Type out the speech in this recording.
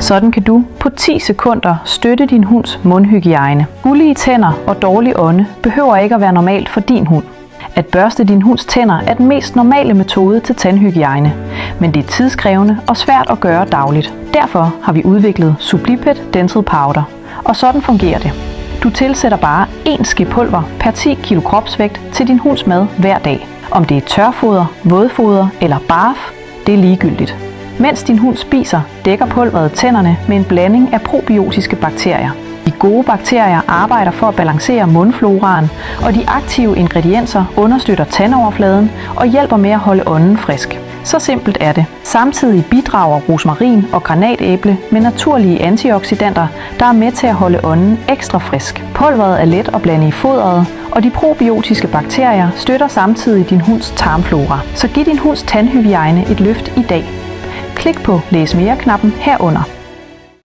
Sådan kan du på 10 sekunder støtte din hunds mundhygiejne. Gullige tænder og dårlig ånde behøver ikke at være normalt for din hund. At børste din hunds tænder er den mest normale metode til tandhygiejne, men det er tidskrævende og svært at gøre dagligt. Derfor har vi udviklet Sublipet Dental Powder, og sådan fungerer det. Du tilsætter bare 1 ske pulver per 10 kg kropsvægt til din hunds mad hver dag. Om det er tørfoder, vådfoder eller barf, det er ligegyldigt. Mens din hund spiser, dækker pulveret tænderne med en blanding af probiotiske bakterier. De gode bakterier arbejder for at balancere mundfloraen, og de aktive ingredienser understøtter tandoverfladen og hjælper med at holde ånden frisk. Så simpelt er det. Samtidig bidrager rosmarin og granatæble med naturlige antioxidanter, der er med til at holde ånden ekstra frisk. Pulveret er let at blande i foderet, og de probiotiske bakterier støtter samtidig din hunds tarmflora. Så giv din hunds tandhygiejne et løft i dag. Klik på Læs mere-knappen herunder.